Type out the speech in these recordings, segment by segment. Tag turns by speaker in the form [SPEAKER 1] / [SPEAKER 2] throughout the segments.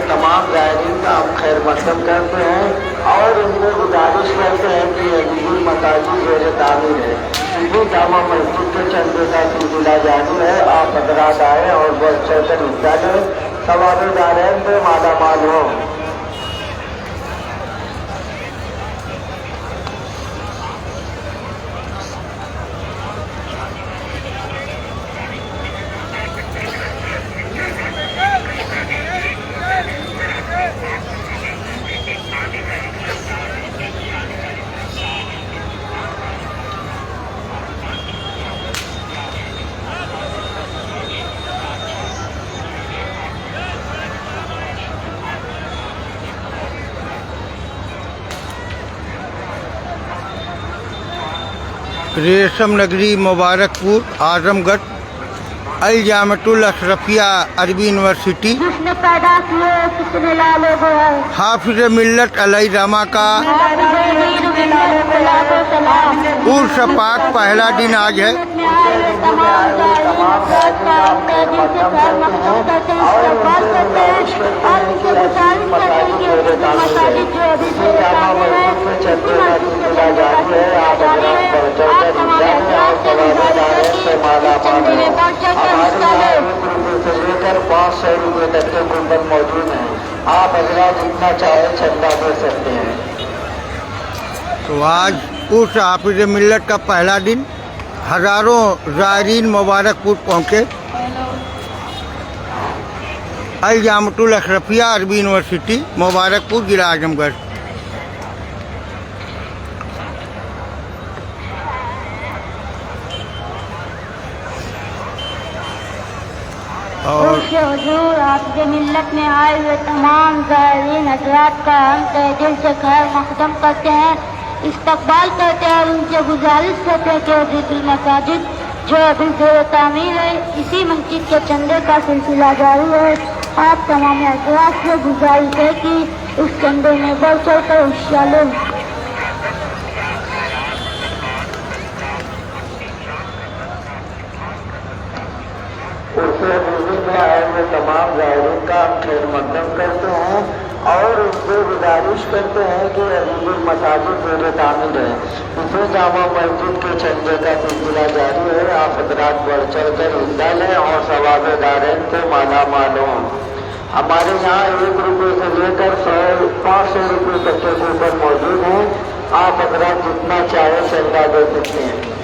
[SPEAKER 1] तमाम ज़ायरीन का हम खैर मकदम करते हैं और उनसे गुजारिश करते हैं कि अजीजुल मसाजिद ज़ेर तामीर है। इसी जामा मस्जिद के चंदे का सिलसिला जारी है। आप हज़रात आए और बढ़ चढ़कर हिस्सा लें, सवाबेदारैन से मालामाल हों।
[SPEAKER 2] रेशम नगरी मुबारकपुर आजमगढ़ अल जामतुल अशरफिया अरबी यूनिवर्सिटी
[SPEAKER 3] जिसने पैदा किए कितने लालों को
[SPEAKER 2] हाफिज मिल्लत अलई रमा का उर्स पाक पहला दिन आज है।
[SPEAKER 1] लेकर 500 रुपये तक के कूपन मौजूद हैं। आप अगर जितना चाहे चंदा दे सकते हैं।
[SPEAKER 2] तो आज उर्स हाफिज मिल्लत का पहला दिन, हज़ारों ज़ायरीन मुबारकपुर पहुँचे। अल जामतुल अशरफिया अरबी यूनिवर्सिटी मुबारकपुर जिला आजमगढ़। और
[SPEAKER 3] हुजूर हाफिज मिल्लत में आए हुए तमाम ज़ायरीन हज़रात का हम तहे दिल से खैर मकदम करते हैं, इस्तकबाल करते हैं और उनसे गुजारिश करते हैं कि अजीजुल मसाजिद जो अभी ज़ेर तामीर है, इसी मस्जिद के चंदे का सिलसिला जारी है। आप तमाम हज़रात से गुजारिश है कि उस चंदे में बढ़ चढ़ कर हिस्सा लें।
[SPEAKER 1] तमाम ज़ायरीन का हम खैर मकदम करते हैं और उनसे गुजारिश करते हैं कि अजीजुल मसाजिद ज़ेर तामीर है, इसे जामा मस्जिद के चंदे का सिलसिला जारी है। आप हज़रात बढ़ चढ़ कर हिस्सा लें और सवाबेदारैन से मालामाल हों। हमारे यहाँ 1 रुपये से लेकर 500 रुपये तक के कूपन मौजूद हैं। आप हज़रात जितना चाहे चंदा दे सकते हैं।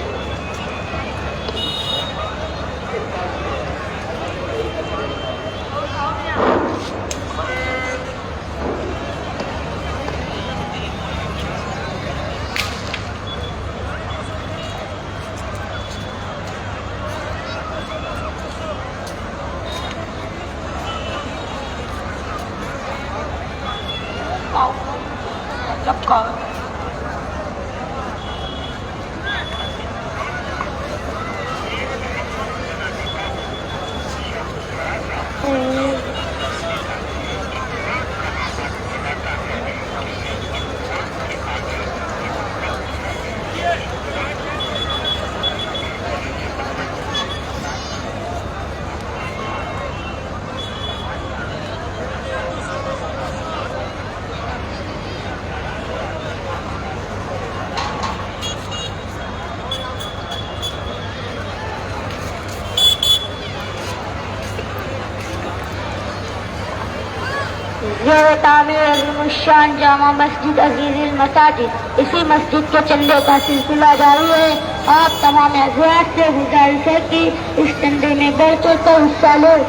[SPEAKER 3] ज़ेर तामीर शान जामा मस्जिद अजीजुल मसाजिद, इसी मस्जिद के चंदे का सिलसिला जारी है। आप तमाम हज़रात से गुजारिश है कि इस चंदे में बढ़ चढ़ कर हिस्सा लें।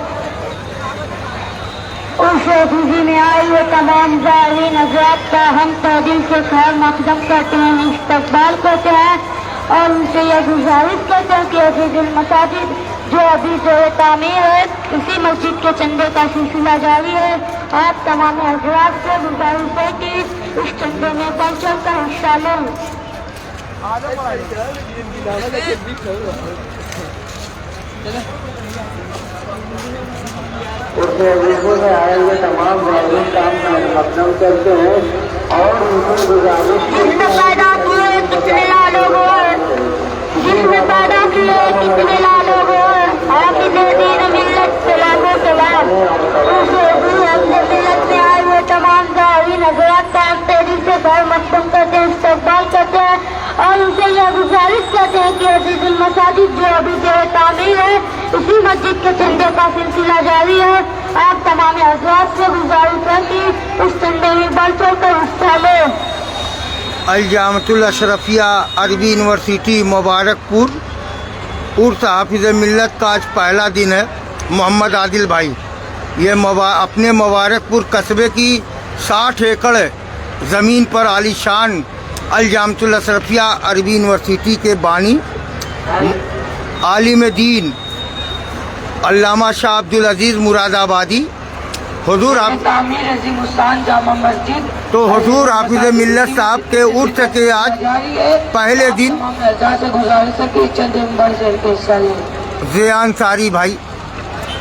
[SPEAKER 3] उस अजीजी में आए हुए तमाम ज़ायरीन हज़रात का हम तहे दिल से खैर मकदम करते हैं, इस्तकबाल करते हैं और उनसे यह गुजारिश करते हैं कि अजीजुल मसाजिद जो अभी ज़ेर तामीर है, इसी मस्जिद के चंदे का सिलसिला जारी है। आप तमाम हज़रात से गुजारिश है कि इस चंदे में बढ़ चढ़ कर हिस्सा लें।
[SPEAKER 1] उसके अजीबों में आए हुए तमाम ज़ायरीन का हम मकदम करते हैं और उनको गुजारिश
[SPEAKER 3] जिसने पैदा किए कितने लालों को, जिसने पैदा किए कितने लालों को, हाफिज़ दीन मिल्लत सलामो सलाम। उसे भी अपने मिल्लत और उनसे यह गुजारिश करते हैं कि अजीजुल मसाजिद जो अभी जो तामीर है, इसी मस्जिद के चंदे का सिलसिला जारी है। आप तमाम हज़रात से गुजारिश है कि उस चंदे में बढ़ चढ़ कर हिस्सा लें।
[SPEAKER 2] अल जामतुल अशरफिया अरबी यूनिवर्सिटी मुबारकपुर उर्स हाफिज़ मिल्लत का आज पहला दिन है। मोहम्मद आदिल भाई ये अपने मुबारकपुर कस्बे की 60 एकड़ ज़मीन पर आलीशान अल जामतुल अशरफिया अरबी यूनिवर्सिटी के बानी आलिम दीन अल्लामा शाह अब्दुल अजीज़ मुरादाबादी हुजूर
[SPEAKER 1] तामीर अज़ीमुस्शान जामा मस्जिद
[SPEAKER 2] तो हुजूर हाफिज़ मिल्लत साहब के उर्स के आज पहले दिन
[SPEAKER 1] से गुजारिश है कि चंदे में बढ़ चढ़ के हिस्सा लें।
[SPEAKER 2] ज़ियान सारी भाई,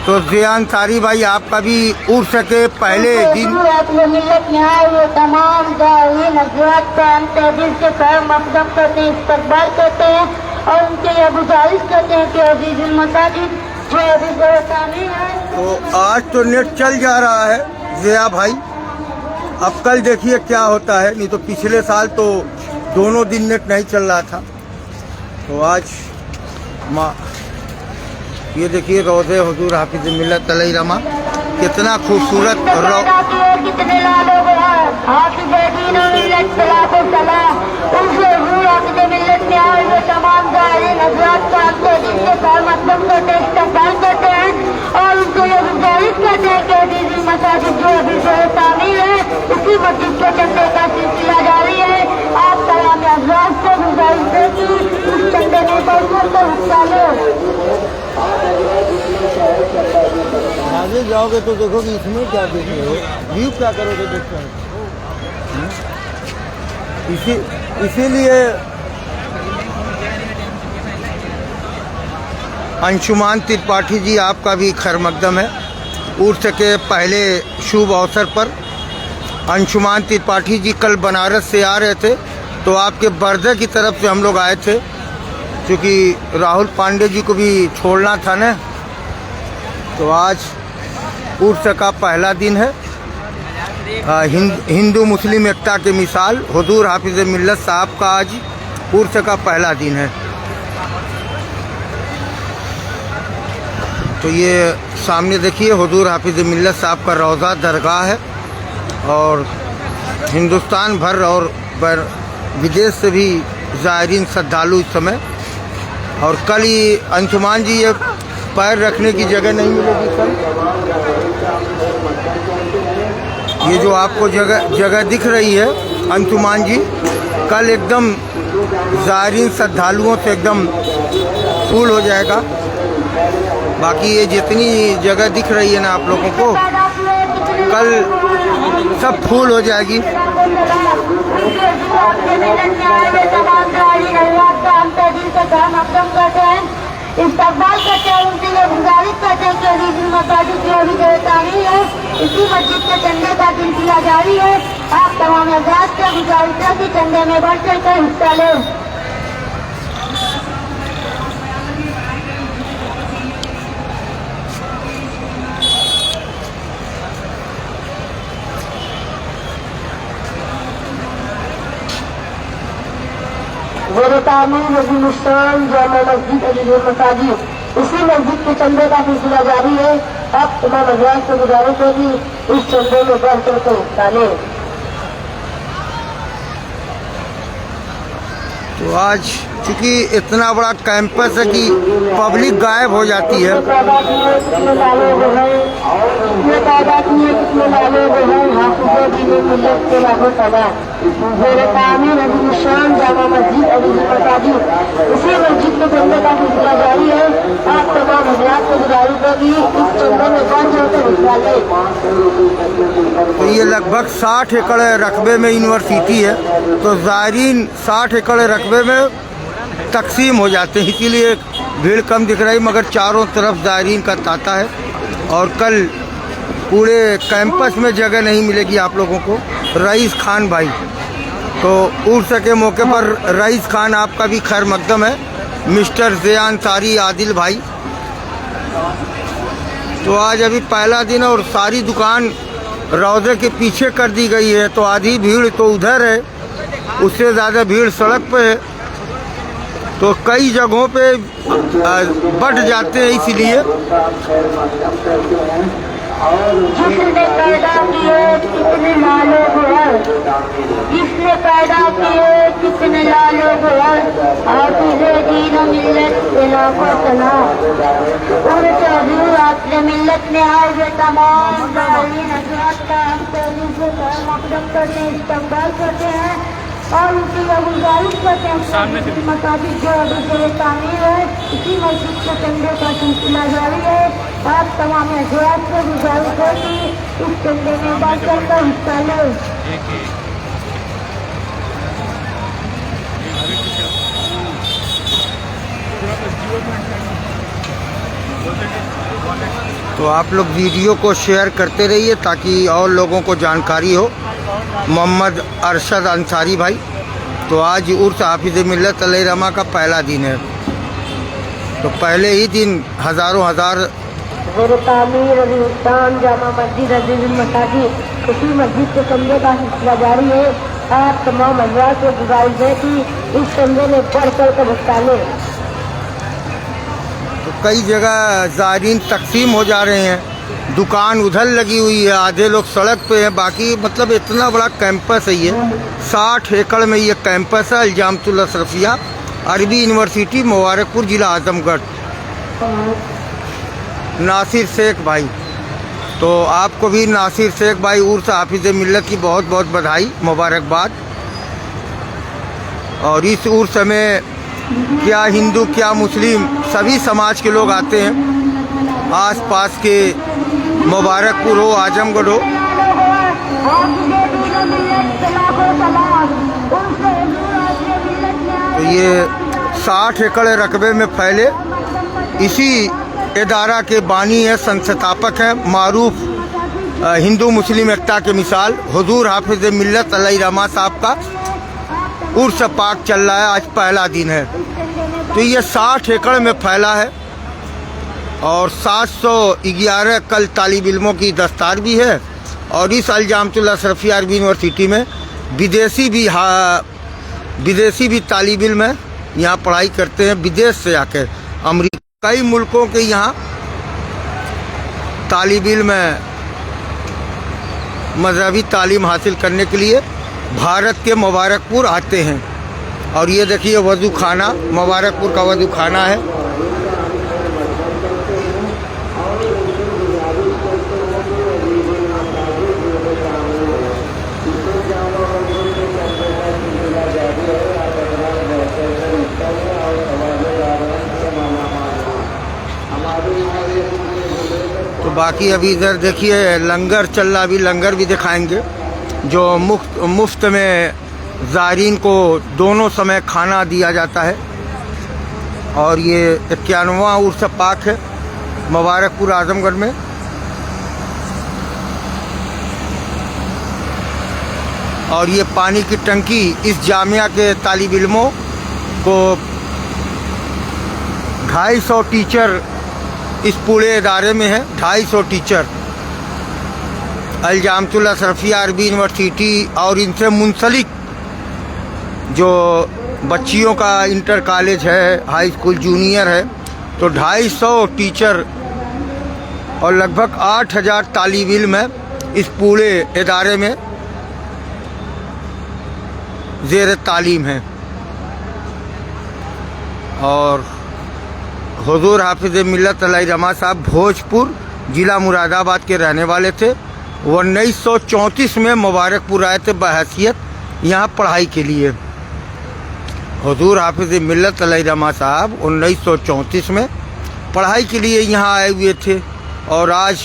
[SPEAKER 2] तो ज़ियान सारी भाई आपका भी उर्स के पहले दिन
[SPEAKER 3] मिल्लत में आए हुए तमाम ज़ाहिरीन हज़रात का हम तहे दिल से खैर मक़दम करते हैं, इस्तक़बाल करते हैं और उनसे यह गुजारिश करते हैं कि अज़ीज़ुल मसाजिद जो अभी जो तामीर है।
[SPEAKER 2] तो आज तो नेट चल जा रहा है ज़िया भाई, अब कल देखिए क्या होता है, नहीं तो पिछले साल तो दोनों दिन नेट नहीं चल रहा था। तो आज ये देखिए रोज़े हुजूर हाफिज़ मिल्लत अलैहिर्रहमा कितना खूबसूरत
[SPEAKER 3] कितने लोग हाफिज़ दीन और मिल्लत सलातो सलाम उनसे हुजूर हाफिज़ मिल्लत में आए हुए तमाम ज़ाहिरीन हज़रात का हम तहे दिल से खैर मक़दम करते हैं, इस्तक़बाल करते हैं और उनसे ये गुजारिश करते हैं कि अज़ीज़ुल मसाजिद जो अभी जो तामीर है, इसी मस्जिद के चंदे का सिलसिला जारी है। आप तमाम हज़रात से गुजारिश है कि उस चंदे में बढ़ चढ़ कर हिस्सा लें।
[SPEAKER 2] आगे जाओगे तो देखोगे इसमें क्या देख रहे हो, व्यू क्या करोगे देखते हैं। इसीलिए अंशुमान त्रिपाठी जी आपका भी खैर मक़दम है। उर्स के पहले शुभ अवसर पर अंशुमान त्रिपाठी जी कल बनारस से आ रहे थे, तो आपके बर्दे की तरफ से हम लोग आए थे, क्योंकि राहुल पांडे जी को भी छोड़ना था ना। तो आज उर्स का पहला दिन है। हिंदू मुस्लिम एकता की मिसाल हुजूर हाफिज़ मिल्लत साहब का आज उर्स का पहला दिन है। तो ये सामने देखिए हुजूर हाफिज़ मिल्लत साहब का रोज़ा दरगाह है और हिंदुस्तान भर और विदेश से भी ज़ायरीन श्रद्धालु इस समय। और कल ही अंशुमान जी ये पैर रखने की जगह नहीं मिलेगी कल। ये जो आपको जगह दिख रही है अंशुमान जी, कल एकदम ज़ायरीन श्रद्धालुओं से एकदम फुल हो जाएगा। बाकी ये जितनी जगह दिख रही है ना आप लोगों को, कल सब फुल हो जाएगी।
[SPEAKER 3] इस्तक़बाल करते हैं, उनसे ये गुजारिश करते हैं कि अज़ीज़ुल मसाजिद जो अभी जो तामीर है, इसी मस्जिद के चंदे का सिलसिला जारी है। आप तमाम हज़रात से गुजारिश है कि चंदे में बढ़ चढ़ कर हिस्सा लें। ज़ेर तामीर अज़ीमुस्शान जामा मस्जिद अज़ीज़ुल मसाजिद, इसी मस्जिद के चंदे का सिलसिला जारी है। अब तमाम हज़रात से गुजारिश है कि इस चंदे में बढ़ चढ़ कर हिस्सा लें।
[SPEAKER 2] तो आज चूँकि इतना बड़ा कैंपस है कि पब्लिक गायब हो जाती है।
[SPEAKER 3] जामा मस्जिद अज़ीज़ुल मसाजिद, इसी मस्जिद के चंदे का सिलसिला जारी है। आप तमाम हज़रात को गुजारिश है कि इस चंदे में बढ़ चढ़ कर हिस्सा लें।
[SPEAKER 2] तो ये लगभग 60 एकड़ रकबे में यूनिवर्सिटी है, तो ज़ायरीन 60 एकड़ रकबे में तकसीम हो जाते हैं, इसीलिए भीड़ कम दिख रही, मगर चारों तरफ ज़ायरीन का तांता है। और कल पूरे कैंपस में जगह नहीं मिलेगी आप लोगों को। रईस खान भाई, तो उर्स के मौके पर रईस खान आपका भी खैर मक़दम है, मिस्टर ज़ियान सारी आदिल भाई। तो आज अभी पहला दिन है और सारी दुकान रोज़े के पीछे कर दी गई है, तो आधी भीड़ तो उधर है, उससे ज़्यादा भीड़ सड़क पे है। तो कई जगहों पे बढ़ जाते हैं, इसलिए
[SPEAKER 3] जिसने पैदा किए कितने लालो गोहर, जिसने पैदा किए कितने लालो गोहर, हाफिज़े दीन मिल्लत लाखों सलाम। उन हजूर आपने मिल्लत में आए हुए तमाम ज़ालिम हज़रात का हम पहले से मक़दम करते हैं, इस्तक़बाल करते हैं और उनकी गुजारिश करते हैं कि मसाजिद जो अभी से तामीर है, इसी मस्जिद के चंदे का सिलसिला जारी है। आप तमाम हज़रात से गुजारिश है कि इस चंदे में बढ़-चढ़ कर हिस्सा लें।
[SPEAKER 2] तो आप लोग वीडियो को शेयर करते रहिए ताकि और लोगों को जानकारी हो। मोहम्मद अरशद अंसारी भाई, तो आज उर्स हाफिज़ मिल्लत अलैहिर्रहमा का पहला दिन है, तो पहले ही दिन हज़ारों हज़ार
[SPEAKER 3] तामीर अज़ीज़ान जामा मस्जिद अज़ीज़ुल मसाजिद उसी मस्जिद के चंदे का सिलसिला जारी है। आप तमाम हज़रात से गुजारिश है कि इस चंदे में बढ़-चढ़ कर हिस्सा लें।
[SPEAKER 2] तो कई जगह ज़ायरीन तकसीम हो जा रहे हैं, दुकान उधर लगी हुई है, आधे लोग सड़क पे हैं, बाकी मतलब इतना बड़ा कैंपस है ये, 60 एकड़ में ये कैंपस है। अल-जामतुल अशरफिया अरबी यूनिवर्सिटी मुबारकपुर, ज़िला आज़मगढ़। नासिर शेख भाई, तो आपको भी नासिर शेख भाई उर्स हाफिज़ मिल्लत की बहुत बहुत बधाई, मुबारकबाद। और इस उर्स में क्या हिंदू क्या मुस्लिम सभी समाज के लोग आते हैं, आस पास के मुबारकपुर हो, आजमगढ़ हो। तो ये 60 एकड़ रकबे में फैले इसी इदारा के बानी है, संस्थापक हैं, मारूफ हिंदू मुस्लिम एकता के मिसाल हुजूर हाफिज़ मिल्लत अलैहिर्रहमा साहब का उर्स पाक चल रहा है। आज पहला दिन है, तो ये 60 एकड़ में फैला है और 711 कल तालिब इल्मों की दस्तार भी है। और इस अल-जामतुल अशरफिया अरबी यूनिवर्सिटी में विदेशी भी तालिब इल्म है, यहाँ पढ़ाई करते हैं विदेश से आकर। अमेरिका कई मुल्कों के यहाँ तालिब इल्म मजहबी तालीम हासिल करने के लिए भारत के मुबारकपुर आते हैं। और ये देखिए वज़ू खाना, मुबारकपुर का वज़ू खाना है। तो बाकी अभी इधर देखिए लंगर चल रहा, अभी लंगर भी दिखाएंगे जो मुफ्त में ज़ायरीन को दोनों समय खाना दिया जाता है। और ये 91वां उर्स पाक है मुबारकपुर आज़मगढ़ में। और ये पानी की टंकी इस जामिया के तालिब इल्मों को 250 टीचर इस पूरे इदारे में है, 250 टीचर अल-जामतुल अशरफिया अरबी यूनिवर्सिटी और इनसे मुंसलिक जो बच्चियों का इंटर कॉलेज है, हाई स्कूल जूनियर है, तो 250 टीचर और लगभग 8000 तालिब इल्म है इस पूरे इदारे में ज़ेर तालीम है। और हुजूर हाफिज़ मिल्लत अलैहिर्रहमा साहब भोजपुर ज़िला मुरादाबाद के रहने वाले थे। वो 1934 में मुबारकपुर आए थे बहैसियत यहाँ पढ़ाई के लिए। हुजूर हाफिज़ मिल्लत अलैहिर्रहमा साहब 1934 में पढ़ाई के लिए यहाँ आए हुए थे। और आज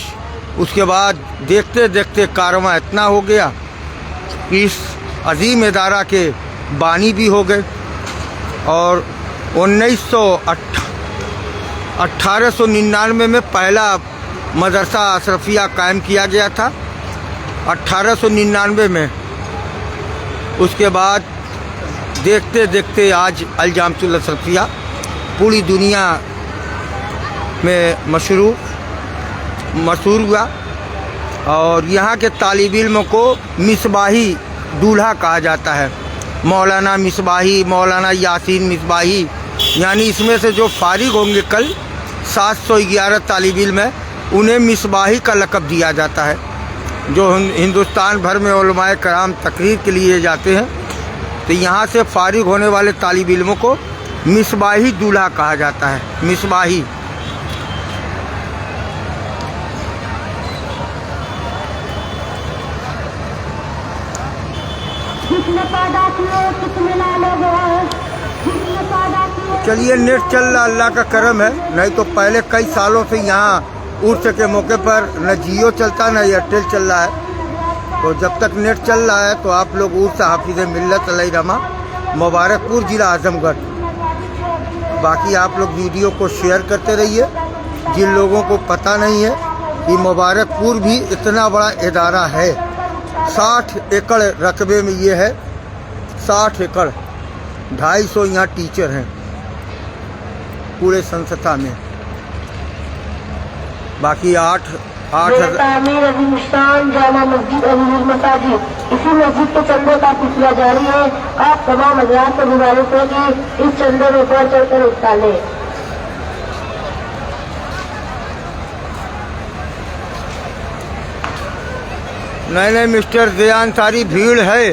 [SPEAKER 2] उसके बाद देखते देखते कारवां इतना हो गया, इस अजीम इदारा के बानी भी हो गए। और 1899 में पहला मदरसा अशरफिया कायम किया गया था, 1899 में। उसके बाद देखते देखते आज अल-जामतुल अशरफिया पूरी दुनिया में मशहूर हुआ। और यहाँ के तालिब इल्म को मिसबाही दूल्हा कहा जाता है। मौलाना मिसबाही, मौलाना यासीन मिसबाही, यानी इसमें से जो फारिग होंगे कल 711 तालिब इल्म है, उन्हें मिसबाही का लक़ब दिया जाता है। जो हिंदुस्तान भर में उलमाए कराम तकरीर के लिए जाते हैं, तो यहाँ से फारिग होने वाले तालिब इल्मों को मिसबाही दूल्हा कहा जाता है। मिसबाही। चलिए, नेट चल रहा, अल्लाह का करम है। नहीं तो पहले कई सालों से यहाँ उर्स के मौके पर न जियो चलता न एयरटेल चल रहा है। तो जब तक नेट चल रहा है तो आप लोग उर्स हाफिज़ मिल्लत अलैहि रहमा मुबारकपुर ज़िला आज़मगढ़, बाकी आप लोग वीडियो को शेयर करते रहिए। जिन लोगों को पता नहीं है कि मुबारकपुर भी इतना बड़ा इदारा है, 60 एकड़ रकबे में ये है, 60 एकड़, 250 यहाँ टीचर हैं पूरे संस्था में। बाकी 8
[SPEAKER 3] तामीर अज़ीमुश्शान जामा मस्जिद अज़ीमुल मसाजिद, इसी मस्जिद के चंदे का सिलसिला जारी है। आप तमाम हज़रात को गुजारिश है कि इस चंदे में बढ़ चढ़ कर हिस्सा लें।
[SPEAKER 2] नहीं मिस्टर ज़ियान, सारी भीड़ है।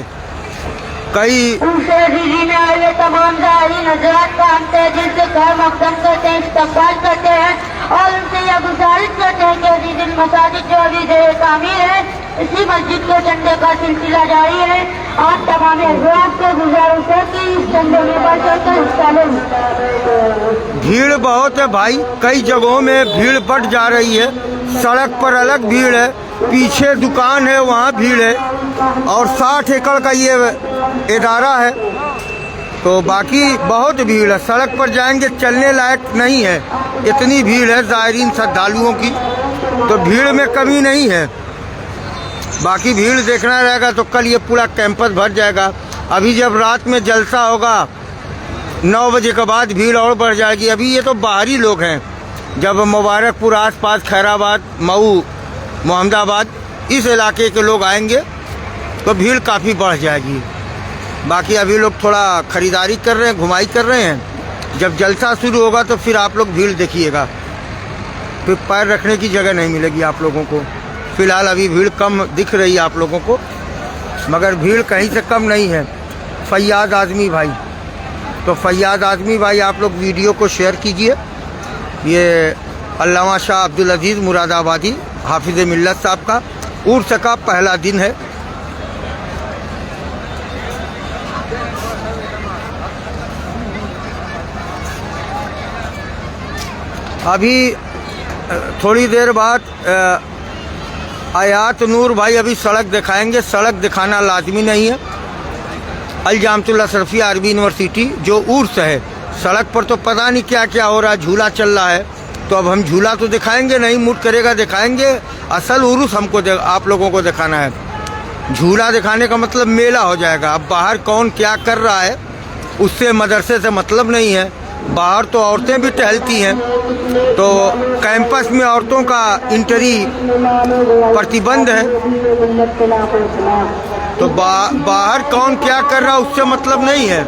[SPEAKER 2] कई
[SPEAKER 3] उनसे अजीज़ी में आए हुए तमाम ज़ाहिरीन हज़रात का हम तहे दिल से खैर मक़दम करते हैं, इस्तक़बाल करते हैं और उनसे यह गुजारिश करते हैं कि अज़ीज़ुल मसाजिद जो अभी ज़ेर तामीर है, इसी मस्जिद के चंदे का सिलसिला जारी है। आप तमाम हज़रात को गुजारिश है कि इस चंदे में बढ़ चढ़ कर हिस्सा लें।
[SPEAKER 2] भीड़ बहुत है भाई, कई जगहों में भीड़ बढ़ जा रही है। सड़क पर अलग भीड़ है, पीछे दुकान है वहाँ भीड़ है, और 60 एकड़ का ये इदारा है, तो बाकी बहुत भीड़ है। सड़क पर जाएंगे चलने लायक नहीं है, इतनी भीड़ है ज़ायरीन श्रद्धालुओं की, तो भीड़ में कमी नहीं है। बाकी भीड़ देखना रहेगा तो कल ये पूरा कैंपस भर जाएगा। अभी जब रात में जलसा होगा 9 बजे के बाद भीड़ और बढ़ जाएगी। अभी ये तो बाहरी लोग हैं, जब मुबारकपुर आसपास खैराबाद, मऊ, मोहम्मदाबाद इस इलाके के लोग आएंगे तो भीड़ काफ़ी बढ़ जाएगी। बाकी अभी लोग थोड़ा ख़रीदारी कर रहे हैं, घुमाई कर रहे हैं। जब जलसा शुरू होगा तो फिर आप लोग भीड़ देखिएगा, फिर पैर रखने की जगह नहीं मिलेगी आप लोगों को। फ़िलहाल अभी भीड़ कम दिख रही है आप लोगों को, मगर भीड़ कहीं से कम नहीं है। फ़ैयाज़ आज़मी भाई, तो फ़ैयाज़ आज़मी भाई आप लोग वीडियो को शेयर कीजिए। ये अल्लामा शाह अब्दुल अज़ीज़ मुरादाबादी हाफिज़ मिल्लत साहब का उर्स का पहला दिन है। अभी थोड़ी देर बाद आयात नूर भाई अभी सड़क दिखाएंगे। सड़क दिखाना लाजमी नहीं है। अल जामतुल अशरफिया अरबी यूनिवर्सिटी जो उर्स है, सड़क पर तो पता नहीं क्या क्या हो रहा है, झूला चल रहा है, तो अब हम झूला तो दिखाएंगे नहीं, मूड करेगा दिखाएंगे। असल उर्स हमको आप लोगों को दिखाना है। झूला दिखाने का मतलब मेला हो जाएगा। अब बाहर कौन क्या कर रहा है उससे मदरसे से मतलब नहीं है। बाहर तो औरतें भी टहलती हैं, तो कैंपस में औरतों का इंट्री प्रतिबंध है, तो बाहर कौन क्या कर रहा है उससे मतलब नहीं है।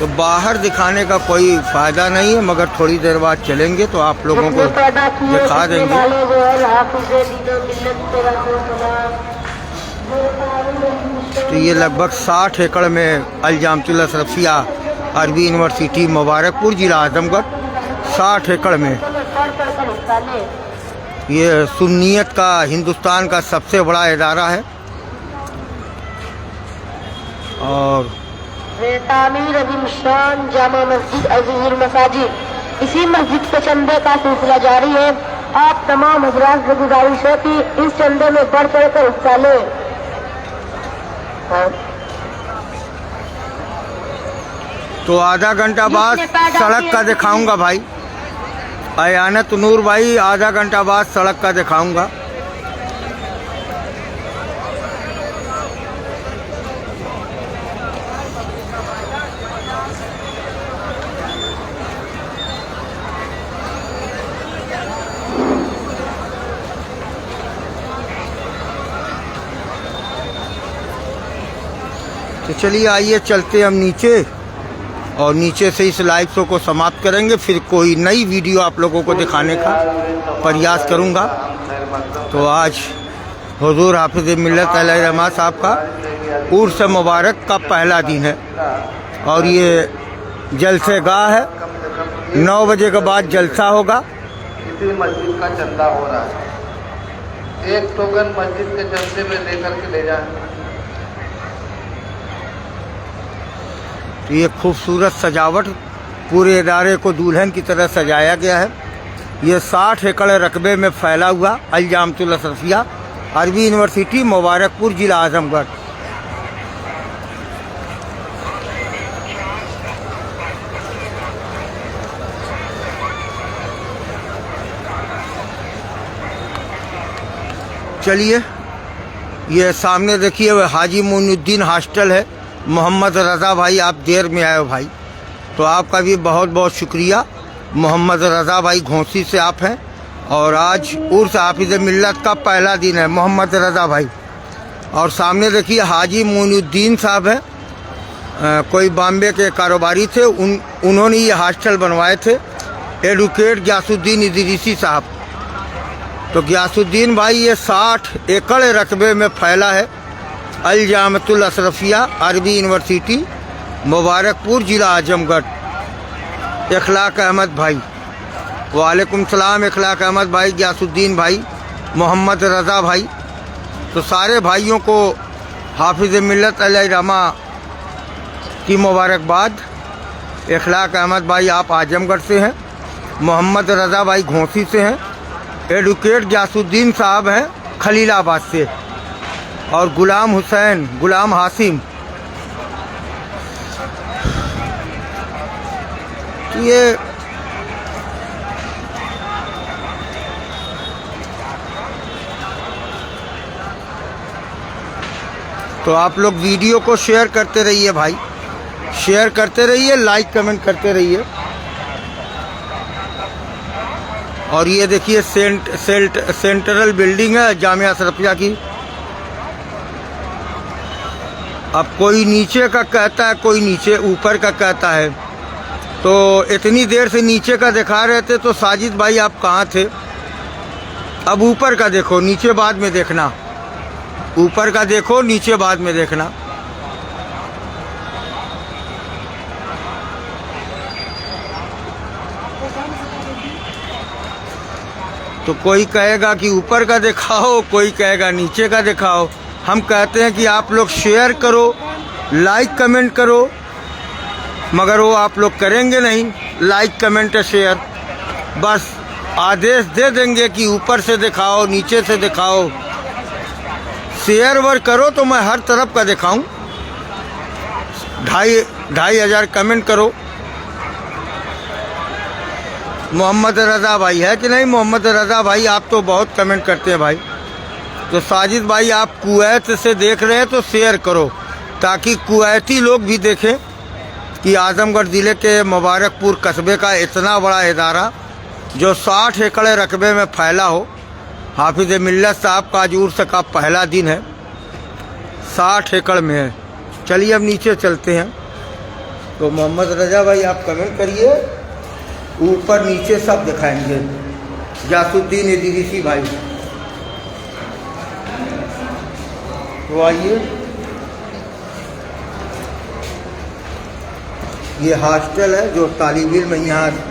[SPEAKER 2] तो बाहर दिखाने का कोई फ़ायदा नहीं है, मगर थोड़ी देर बाद चलेंगे तो आप लोगों को दिखा देंगे। तो ये लगभग 60 एकड़ में अल जामतुल अशरफिया अरबी यूनिवर्सिटी मुबारकपुर ज़िला आज़मगढ़, 60 एकड़ में ये सुन्नियत का हिंदुस्तान का सबसे बड़ा इदारा है। और
[SPEAKER 3] तामीर अज़ीमुश्शान जामा मस्जिद अज़ीज़ुल मसाजिद, इसी मस्जिद के चंदे का सिलसिला जारी है। आप तमाम हज़रात से गुजारिश है कि इस चंदे में बढ़ चढ़ कर हिस्सा लें।
[SPEAKER 2] तो आधा घंटा बाद सड़क का दिखाऊंगा भाई, आयानत नूर भाई, आधा घंटा बाद सड़क का दिखाऊंगा। तो चलिए आइए चलते हम नीचे और नीचे से इस लाइव शो को समाप्त करेंगे। फिर कोई नई वीडियो आप लोगों को दिखाने का प्रयास करूंगा। तो आज हुजूर हाफिज़ मिल्लत अलैहिर्रहमा साहब का उर्स मुबारक का पहला दिन है और ये जलसेगाह है। 9 बजे के बाद जलसा होगा।
[SPEAKER 1] इसी मस्जिद का चंदा हो रहा है। एक टोकन मस्जिद के चंदे में लेकर के ले जाए।
[SPEAKER 2] तो ये खूबसूरत सजावट पूरे इदारे को दुल्हन की तरह सजाया गया है। ये 60 एकड़ रकबे में फैला हुआ अल जामिअतुल अशरफिया अरबी यूनिवर्सिटी मुबारकपुर जिला आजमगढ़। चलिए ये सामने देखिए वह हाजी मोइनुद्दीन हॉस्टल है। मोहम्मद रज़ा भाई आप देर में आए हो भाई, तो आपका भी बहुत बहुत शुक्रिया। मोहम्मद रज़ा भाई घोंसी से आप हैं और आज उर्स हाफिज़ मिल्लत का पहला दिन है। मोहम्मद रज़ा भाई और सामने देखिए हाजी मोइनुद्दीन साहब हैं, कोई बॉम्बे के कारोबारी थे। उन्होंने ये हॉस्टल बनवाए थे। एडवोकेट गियासुद्दीन इदरीसी साहब। तो गियासुद्दीन भाई ये 60 एकड़ रकबे में फैला है अल जामिअतुल अशरफिया अरबी यूनिवर्सिटी मुबारकपुर जिला आजमगढ़। इखलाक अहमद भाई, वालेकुम सलाम। इखलाक अहमद भाई, गियासुद्दीन भाई, मोहम्मद रज़ा भाई, तो सारे भाइयों को हाफिज़ मिल्लत अलैहिर्रहमा की मुबारकबाद। इखलाक अहमद भाई आप आजमगढ़ से हैं, मोहम्मद रज़ा भाई घोंसी से हैं, एडवोकेट गियासुद्दीन साहब हैं खलीलाबाद से और गुलाम हुसैन, गुलाम हासिम। ये तो आप लोग वीडियो को शेयर करते रहिए भाई, शेयर करते रहिए, लाइक कमेंट करते रहिए। और ये देखिए सेंट्रल बिल्डिंग है जामिया अशरफिया की। अब कोई नीचे का कहता है, कोई नीचे ऊपर का कहता है। तो इतनी देर से नीचे का दिखा रहे थे, तो साजिद भाई आप कहाँ थे? अब ऊपर का देखो, नीचे बाद में देखना। ऊपर का देखो, नीचे बाद में देखना। तो कोई कहेगा कि ऊपर का दिखाओ, कोई कहेगा नीचे का दिखाओ। हम कहते हैं कि आप लोग शेयर करो, लाइक कमेंट करो, मगर वो आप लोग करेंगे नहीं। लाइक कमेंट शेयर बस आदेश दे देंगे कि ऊपर से दिखाओ, नीचे से दिखाओ। शेयर वर करो तो मैं हर तरफ का दिखाऊं। 2,500 कमेंट करो। मोहम्मद रज़ा भाई है कि नहीं? मोहम्मद रज़ा भाई आप तो बहुत कमेंट करते हैं भाई। तो साजिद भाई आप कुवैत से देख रहे हैं तो शेयर करो, ताकि कुवैती लोग भी देखें कि आजमगढ़ ज़िले के मुबारकपुर कस्बे का इतना बड़ा इदारा जो 60 एकड़ रकबे में फैला हो। हाफिज़ मिल्लत साहब का आज उर्स का पहला दिन है, 60 एकड़ में है। चलिए अब नीचे चलते हैं। तो मोहम्मद रज़ा भाई आप कमेंट करिए, ऊपर नीचे सब दिखाएंगे। गियासुद्दीन इदरीसी भाई तो आइए। ये हॉस्टल है जो तालिब इल्म यहाँ